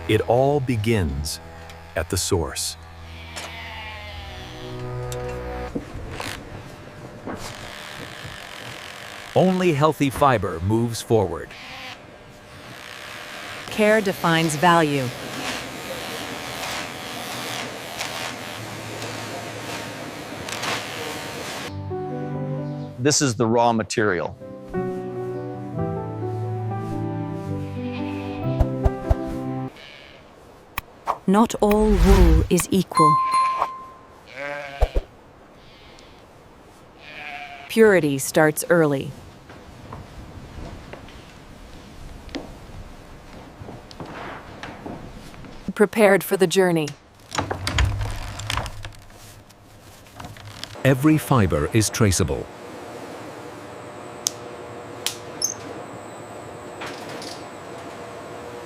It all begins at the source. Only healthy fiber moves forward. Care defines value. This is the raw material. Not all wool is equal. Purity starts early. Prepared for the journey. Every fiber is traceable.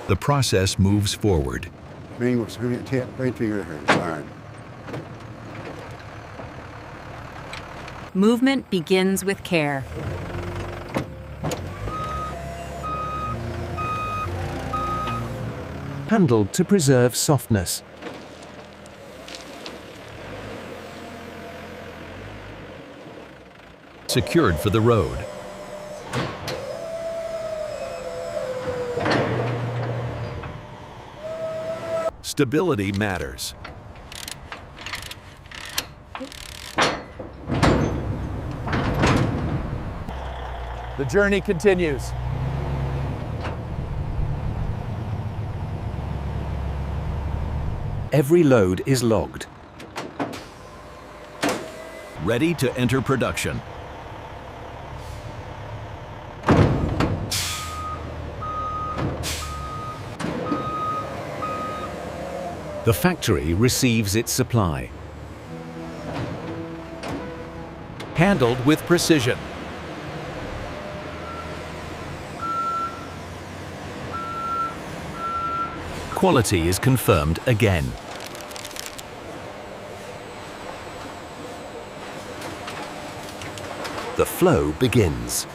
The process moves forward. Movement begins with care. Handled to preserve softness. Secured for the road. Stability matters. The journey continues. Every load is logged. Ready to enter production. The factory receives its supply. Handled with precision. Quality is confirmed again. The flow begins.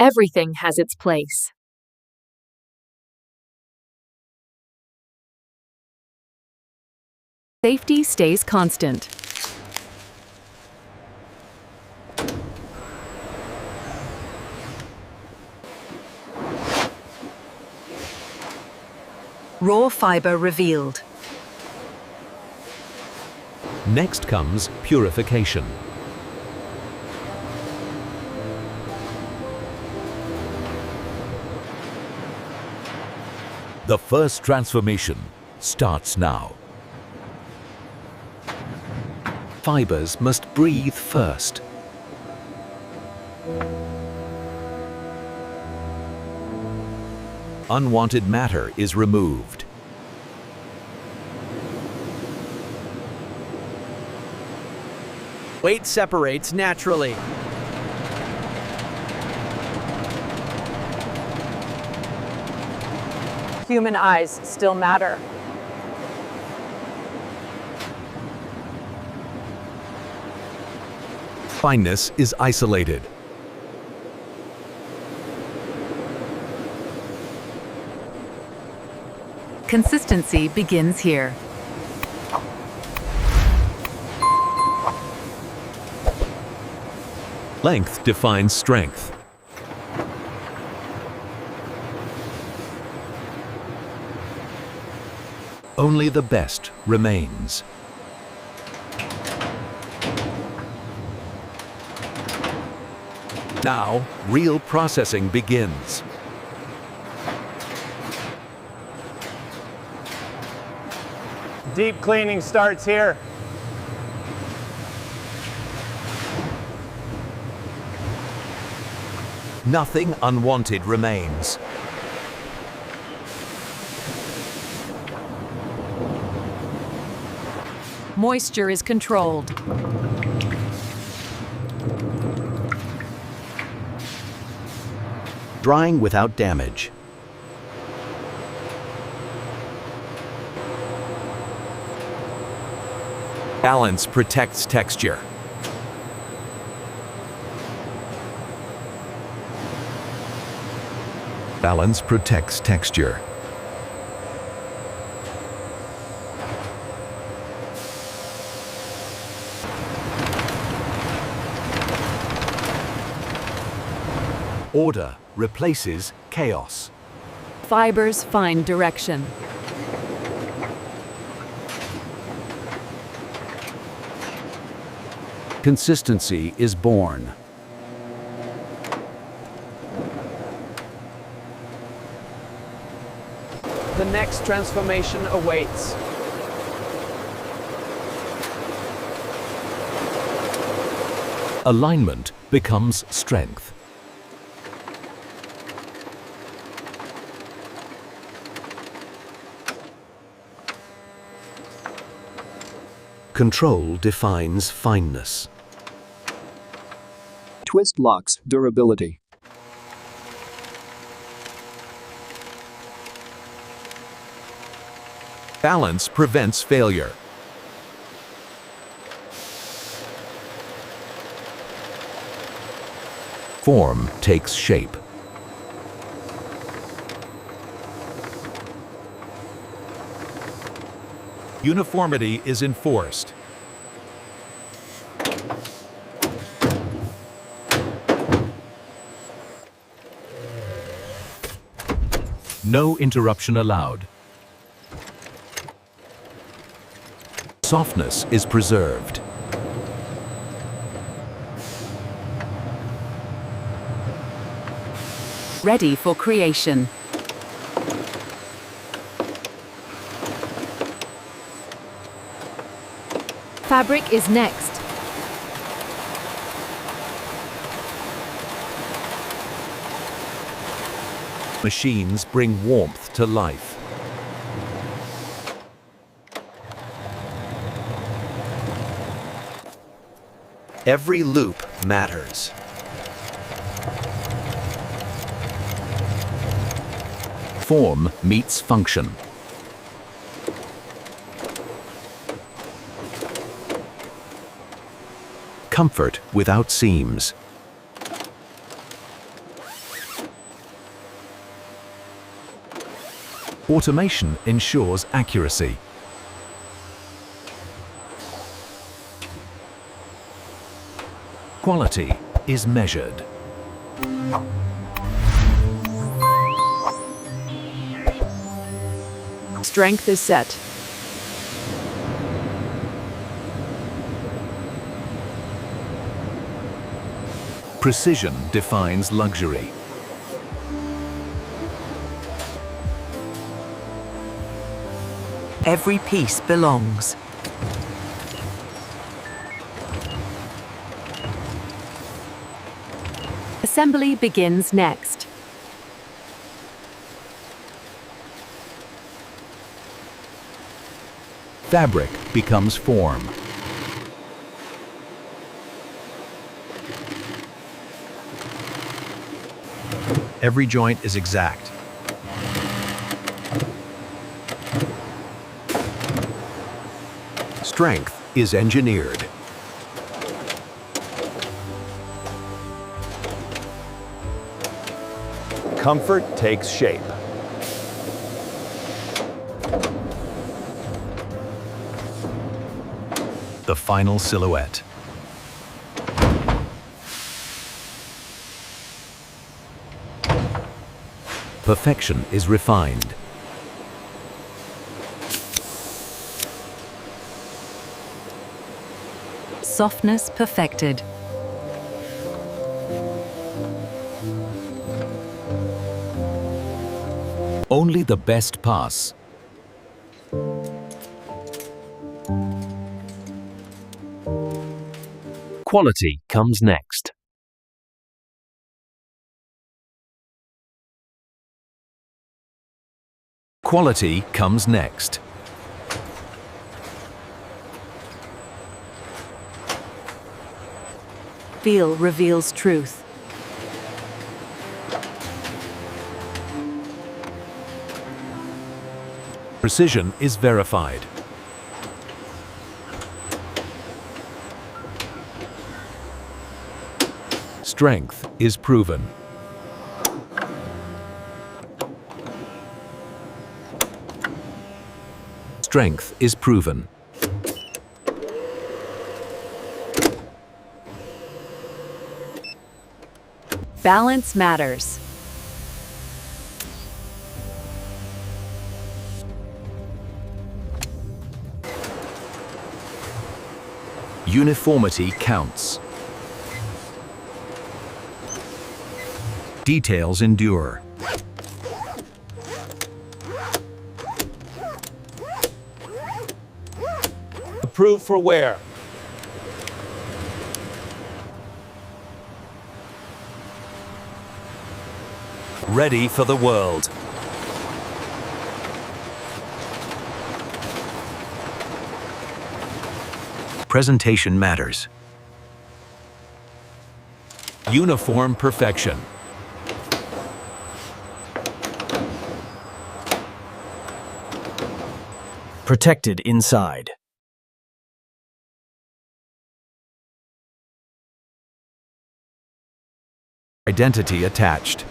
Everything has its place. Safety stays constant. Raw fiber revealed. Next comes purification. The first transformation starts now. Fibers must breathe first. Unwanted matter is removed. Weight separates naturally. Human eyes still matter. Fineness is isolated. Consistency begins here. Length defines strength. Only the best remains. Now, real processing begins. Deep cleaning starts here. Nothing unwanted remains. Moisture is controlled. Drying without damage. Balance protects texture. Balance protects texture. Order replaces chaos. Fibers find direction. Consistency is born. The next transformation awaits. Alignment becomes strength. Control defines fineness. Twist locks durability. Balance prevents failure. Form takes shape. Uniformity is enforced. No interruption allowed. Softness is preserved. Ready for creation. Fabric is next. Machines bring warmth to life. Every loop matters. Form meets function. Comfort without seams. Automation ensures accuracy. Quality is measured. Strength is set. Precision defines luxury. Every piece belongs. Assembly begins next. Fabric becomes form. Every joint is exact. Strength is engineered. Comfort takes shape. The final silhouette. Perfection is refined. Softness perfected. Only the best pass. Quality comes next. Quality comes next. Feel reveals truth. Precision is verified. Strength is proven. strength is proven. Balance matters. Uniformity counts. Details endure. Approved for wear. Ready for the world. Presentation matters. Uniform perfection. Protected inside. Identity attached.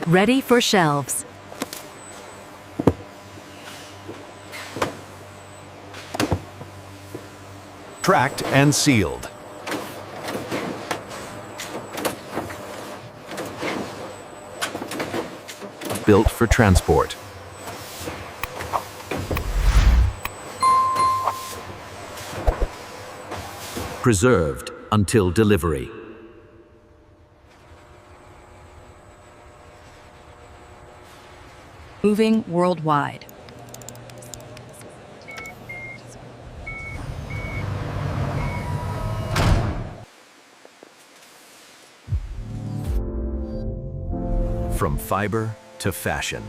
Ready for shelves. Tracked and sealed. Built for transport. Preserved until delivery. Moving worldwide. From fiber to fashion.